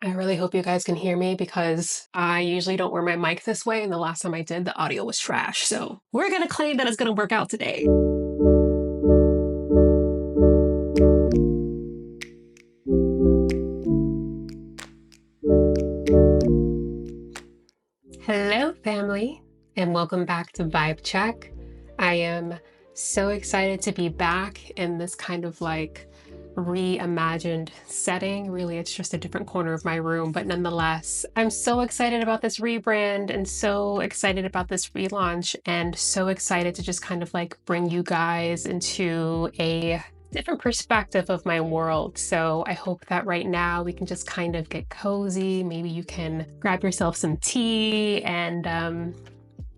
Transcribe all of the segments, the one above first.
I really hope you guys can hear me because I usually don't wear my mic this way, and the last time I did, the audio was trash. So we're going to claim that it's going to work out today. Hello, family, and welcome back to Vibe Check. I am so excited to be back in this kind of reimagined setting. Really, it's just a different corner of my room, but nonetheless, I'm so excited about this rebrand and so excited about this relaunch and so excited to just kind of bring you guys into a different perspective of my world. So I hope that right now we can just kind of get cozy. Maybe you can grab yourself some tea and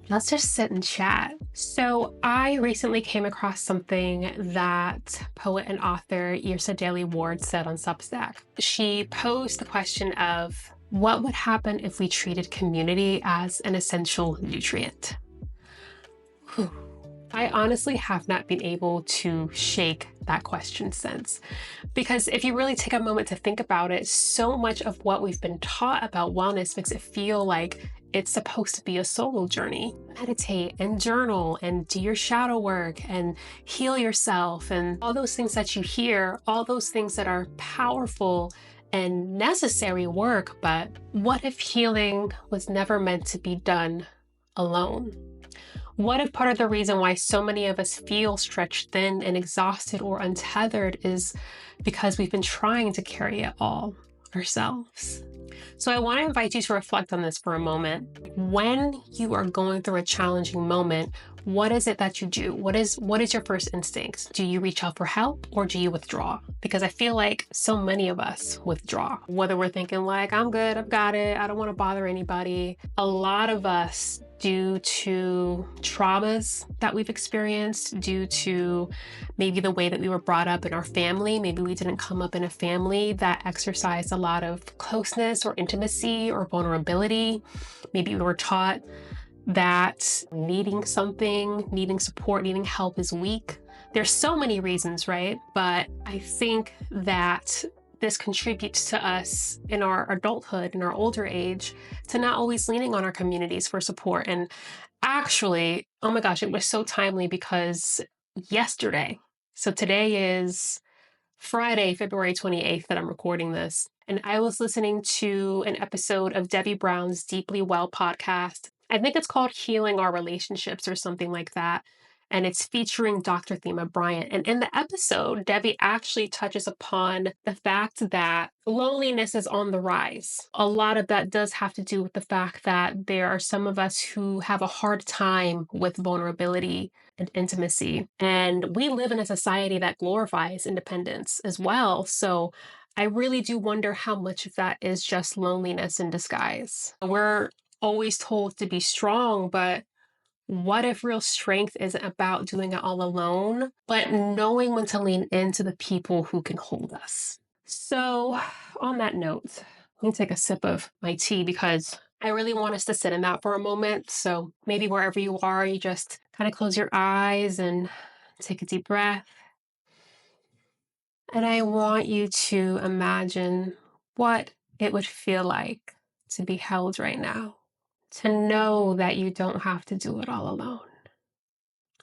let's just sit and chat. So I recently came across something that poet and author Yrsa Daley-Ward said on Substack. She posed the question of what would happen if we treated community as an essential nutrient? Whew. I honestly have not been able to shake that question since. Because if you really take a moment to think about it, so much of what we've been taught about wellness makes it feel like it's supposed to be a solo journey. Meditate and journal and do your shadow work and heal yourself and all those things that you hear, all those things that are powerful and necessary work. But what if healing was never meant to be done alone? What if part of the reason why so many of us feel stretched thin and exhausted or untethered is because we've been trying to carry it all ourselves? So I want to invite you to reflect on this for a moment. When you are going through a challenging moment, what is it that you do? What is your first instinct? Do you reach out for help or do you withdraw? Because I feel like so many of us withdraw. Whether we're thinking I'm good, I've got it, I don't want to bother anybody. A lot of us, due to traumas that we've experienced, due to maybe the way that we were brought up in our family, maybe we didn't come up in a family that exercised a lot of closeness or intimacy or vulnerability. Maybe we were taught that needing something, needing support, needing help is weak. There's so many reasons, right? But I think that this contributes to us in our adulthood, in our older age, to not always leaning on our communities for support. And actually, oh my gosh, it was so timely because yesterday, so today is Friday, February 28th that I'm recording this, and I was listening to an episode of Debbie Brown's Deeply Well podcast. I think it's called Healing Our Relationships or something like that. And it's featuring Dr. Thema Bryant. And in the episode, Debbie actually touches upon the fact that loneliness is on the rise. A lot of that does have to do with the fact that there are some of us who have a hard time with vulnerability and intimacy. And we live in a society that glorifies independence as well. So I really do wonder how much of that is just loneliness in disguise. We're always told to be strong, but what if real strength isn't about doing it all alone, but knowing when to lean into the people who can hold us? So, on that note, let me take a sip of my tea because I really want us to sit in that for a moment. So, maybe wherever you are, you just kind of close your eyes and take a deep breath. And I want you to imagine what it would feel like to be held right now, to know that you don't have to do it all alone.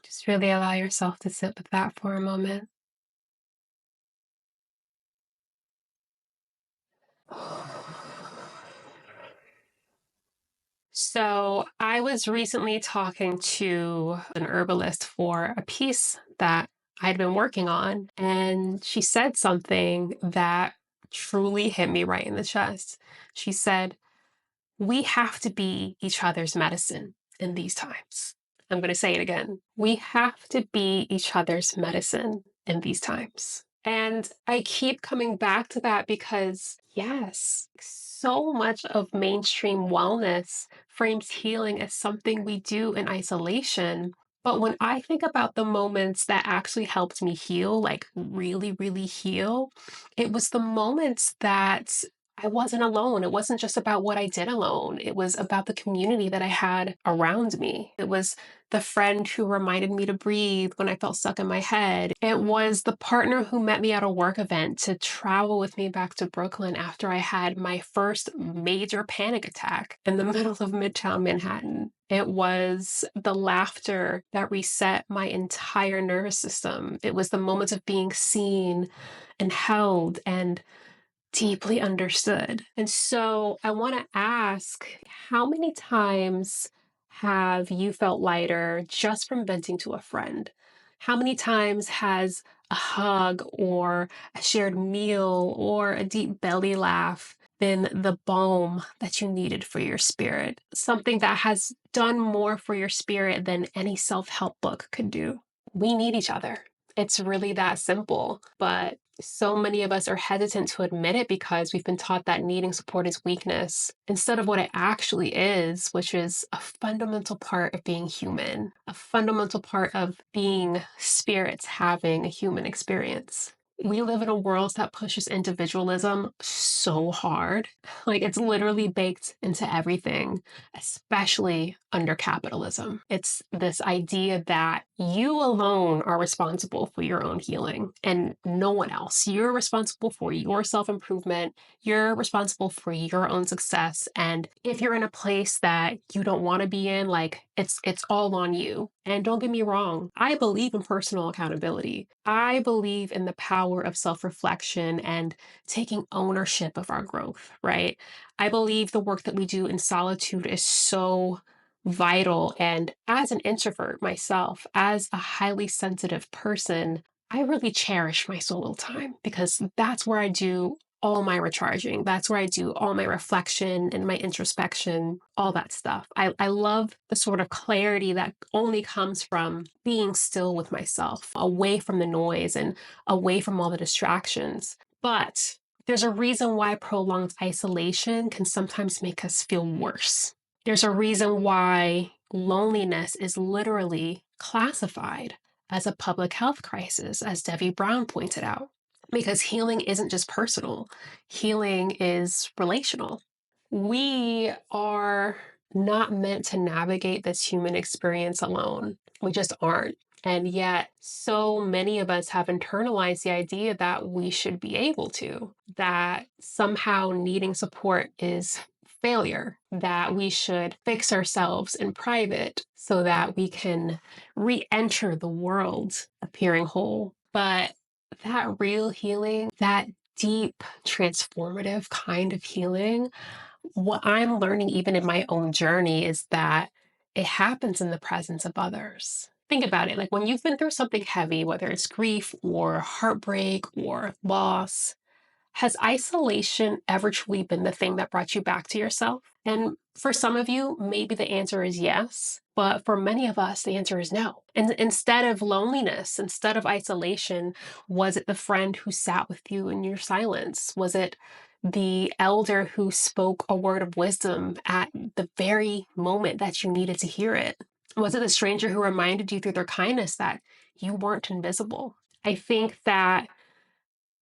Just really allow yourself to sit with that for a moment. So, I was recently talking to an herbalist for a piece that I'd been working on, and she said something that truly hit me right in the chest. She said, "We have to be each other's medicine in these times." I'm going to say it again. We have to be each other's medicine in these times. And I keep coming back to that because, yes, so much of mainstream wellness frames healing as something we do in isolation. But when I think about the moments that actually helped me heal, really, really heal, it was the moments that I wasn't alone. It wasn't just about what I did alone. It was about the community that I had around me. It was the friend who reminded me to breathe when I felt stuck in my head. It was the partner who met me at a work event to travel with me back to Brooklyn after I had my first major panic attack in the middle of Midtown Manhattan. It was the laughter that reset my entire nervous system. It was the moments of being seen and held and deeply understood. And so I want to ask, how many times have you felt lighter just from venting to a friend? How many times has a hug or a shared meal or a deep belly laugh been the balm that you needed for your spirit? Something that has done more for your spirit than any self help book could do. We need each other. It's really that simple. But so many of us are hesitant to admit it because we've been taught that needing support is weakness instead of what it actually is, which is a fundamental part of being human, a fundamental part of being spirits having a human experience. We live in a world that pushes individualism so hard. Like it's literally baked into everything, especially under capitalism. It's this idea that you alone are responsible for your own healing and no one else. You're responsible for your self improvement. You're responsible for your own success. And if you're in a place that you don't want to be in, like it's all on you. And don't get me wrong, I believe in personal accountability. I believe in the power of self reflection and taking ownership of our growth, right? I believe the work that we do in solitude is so vital. And as an introvert myself, as a highly sensitive person, I really cherish my solo time because that's where I do all my recharging. That's where I do all my reflection and my introspection, all that stuff. I love the sort of clarity that only comes from being still with myself, away from the noise and away from all the distractions. But there's a reason why prolonged isolation can sometimes make us feel worse. There's a reason why loneliness is literally classified as a public health crisis, as Debbie Brown pointed out, because healing isn't just personal, healing is relational. We are not meant to navigate this human experience alone. We just aren't. And yet, so many of us have internalized the idea that we should be able to, that somehow needing support is failure, that we should fix ourselves in private so that we can re enter the world appearing whole. But that real healing, that deep, transformative kind of healing, what I'm learning even in my own journey is that it happens in the presence of others. Think about it. Like when you've been through something heavy, whether it's grief or heartbreak or loss, has isolation ever truly been the thing that brought you back to yourself? And for some of you, maybe the answer is yes. But for many of us, the answer is no. And instead of loneliness, instead of isolation, was it the friend who sat with you in your silence? Was it the elder who spoke a word of wisdom at the very moment that you needed to hear it? Was it the stranger who reminded you through their kindness that you weren't invisible? I think that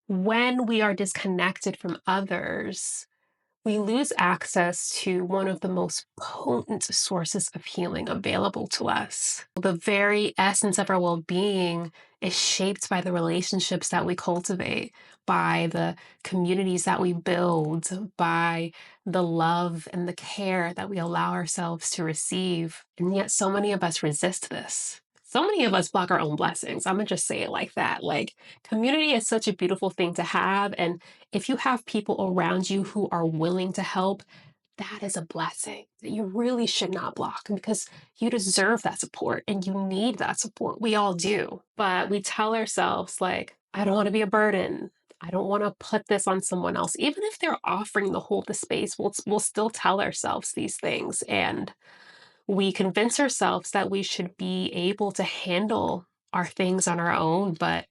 when we are disconnected from others, we lose access to one of the most potent sources of healing available to us. The very essence of our well being is shaped by the relationships that we cultivate, by the communities that we build, by the love and the care that we allow ourselves to receive. And yet, so many of us resist this. So many of us block our own blessings. I'm gonna just say it like that. Like, community is such a beautiful thing to have. And if you have people around you who are willing to help, that is a blessing that you really should not block because you deserve that support and you need that support. We all do. But we tell ourselves, like, I don't want to be a burden. I don't want to put this on someone else. Even if they're offering to hold the space, we'll still tell ourselves these things. And we convince ourselves that we should be able to handle our things on our own. But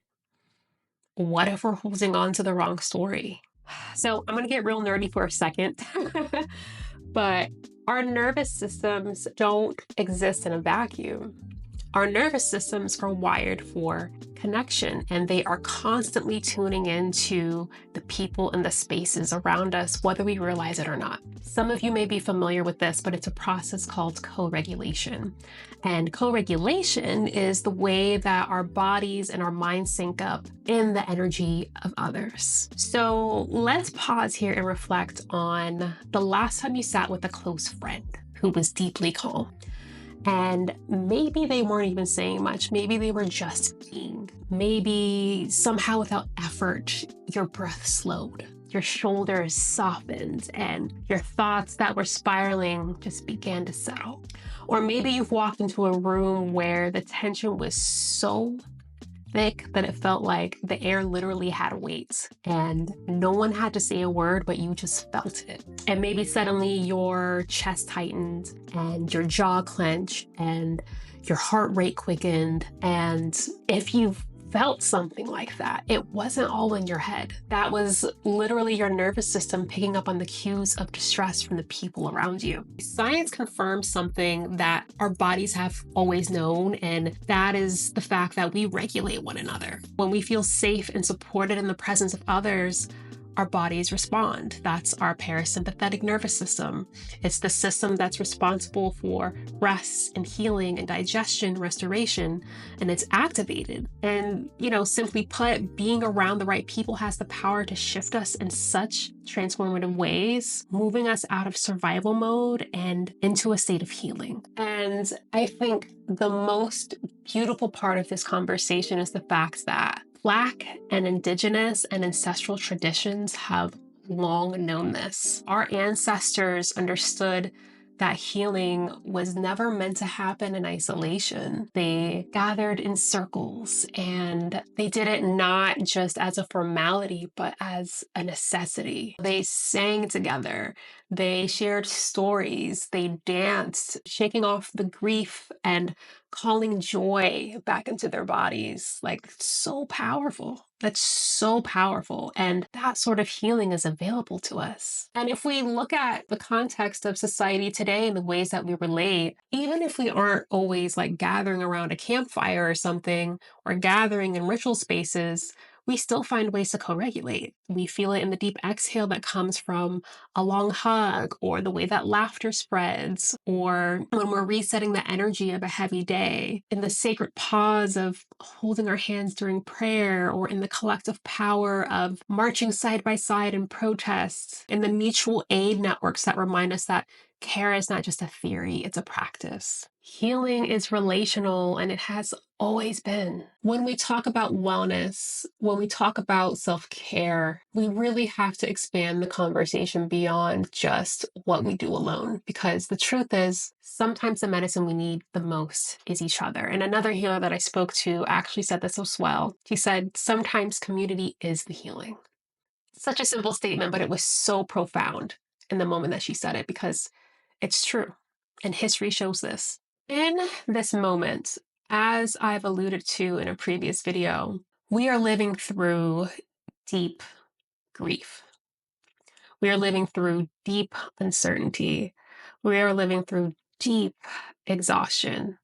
what if we're holding on to the wrong story? So I'm going to get real nerdy for a second. But our nervous systems don't exist in a vacuum. Our nervous systems are wired for connection, and they are constantly tuning into the people and the spaces around us, whether we realize it or not. Some of you may be familiar with this, but it's a process called co-regulation. And co-regulation is the way that our bodies and our minds sync up in the energy of others. So let's pause here and reflect on the last time you sat with a close friend who was deeply calm. And maybe they weren't even saying much. Maybe they were just being. Maybe somehow without effort, your breath slowed, your shoulders softened, and your thoughts that were spiraling just began to settle. Or maybe you've walked into a room where the tension was so thick that it felt like the air literally had weight and no one had to say a word, but you just felt it. And maybe suddenly your chest tightened and your jaw clenched and your heart rate quickened. And if you've felt something like that, it wasn't all in your head. That was literally your nervous system picking up on the cues of distress from the people around you. Science confirms something that our bodies have always known, and that is the fact that we regulate one another. When we feel safe and supported in the presence of others, our bodies respond. That's our parasympathetic nervous system. It's the system that's responsible for rest and healing and digestion, restoration, and it's activated. And, simply put, being around the right people has the power to shift us in such transformative ways, moving us out of survival mode and into a state of healing. And I think the most beautiful part of this conversation is the fact that Black and Indigenous and ancestral traditions have long known this. Our ancestors understood that healing was never meant to happen in isolation. They gathered in circles, and they did it not just as a formality, but as a necessity. They sang together. They shared stories. They danced, shaking off the grief and calling joy back into their bodies. Like, so powerful. That's so powerful. And that sort of healing is available to us. And if we look at the context of society today and the ways that we relate, even if we aren't always like gathering around a campfire or something, or gathering in ritual spaces, we still find ways to co-regulate. We feel it in the deep exhale that comes from a long hug, or the way that laughter spreads, or when we're resetting the energy of a heavy day, in the sacred pause of holding our hands during prayer, or in the collective power of marching side by side in protest, in the mutual aid networks that remind us that care is not just a theory, it's a practice. Healing is relational, and it has always been. When we talk about wellness, when we talk about self-care, we really have to expand the conversation beyond just what we do alone. Because the truth is, sometimes the medicine we need the most is each other. And another healer that I spoke to actually said this as well. He said, sometimes community is the healing. Such a simple statement, but it was so profound in the moment that she said it, because it's true. And history shows this. In this moment, as I've alluded to in a previous video, we are living through deep grief. We are living through deep uncertainty. We are living through deep exhaustion.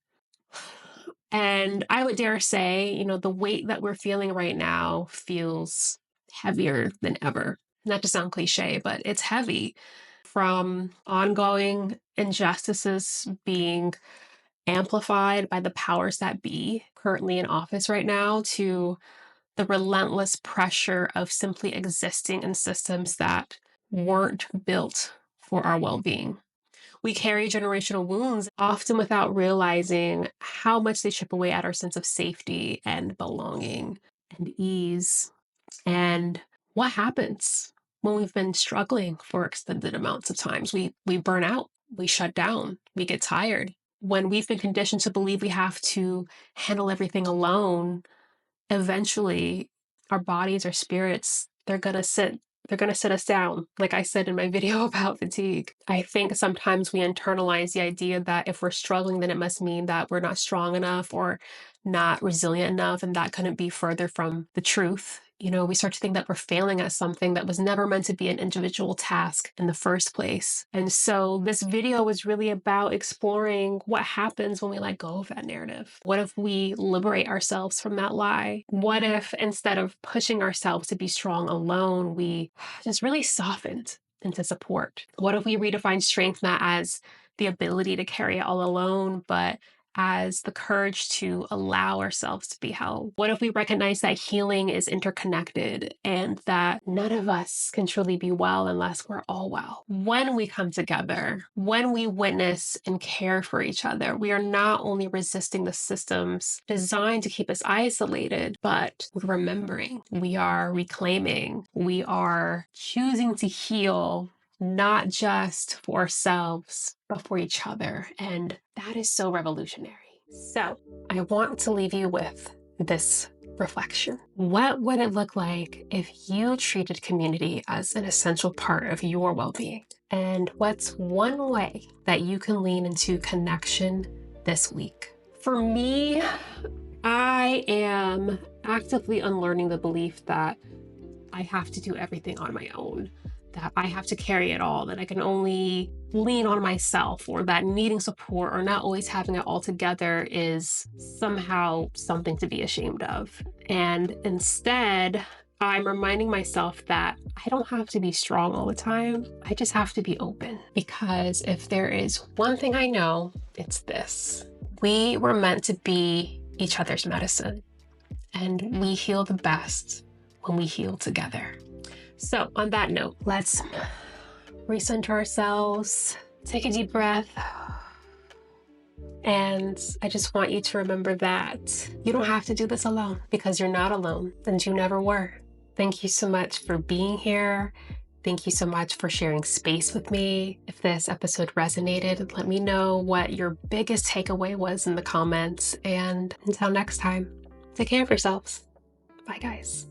And I would dare say, the weight that we're feeling right now feels heavier than ever. Not to sound cliche, but it's heavy, from ongoing injustices being amplified by the powers that be currently in office right now, to the relentless pressure of simply existing in systems that weren't built for our well-being. We carry generational wounds, often without realizing how much they chip away at our sense of safety and belonging and ease. And what happens when we've been struggling for extended amounts of times? We burn out, we shut down, we get tired. When we've been conditioned to believe we have to handle everything alone, eventually our bodies, our spirits, they're going to sit us down. Like I said in my video about fatigue, I think sometimes we internalize the idea that if we're struggling, then it must mean that we're not strong enough or not resilient enough. And that couldn't be further from the truth. we start to think that we're failing at something that was never meant to be an individual task in the first place. And so this video was really about exploring what happens when we let go of that narrative. What if we liberate ourselves from that lie? What if instead of pushing ourselves to be strong alone, we just really softened into support? What if we redefine strength not as the ability to carry it all alone, but as the courage to allow ourselves to be held? What if we recognize that healing is interconnected and that none of us can truly be well unless we're all well? When we come together, when we witness and care for each other, we are not only resisting the systems designed to keep us isolated, but we're remembering, we are reclaiming, we are choosing to heal, not just for ourselves, but for each other. And that is so revolutionary. So I want to leave you with this reflection. What would it look like if you treated community as an essential part of your well-being? And what's one way that you can lean into connection this week? For me, I am actively unlearning the belief that I have to do everything on my own, that I have to carry it all, that I can only lean on myself, or that needing support or not always having it all together is somehow something to be ashamed of. And instead, I'm reminding myself that I don't have to be strong all the time. I just have to be open. Because if there is one thing I know, it's this. We were meant to be each other's medicine, and we heal the best when we heal together. So on that note, let's recenter ourselves, take a deep breath. And I just want you to remember that you don't have to do this alone, because you're not alone, and you never were. Thank you so much for being here. Thank you so much for sharing space with me. If this episode resonated, let me know what your biggest takeaway was in the comments. And until next time, take care of yourselves. Bye, guys.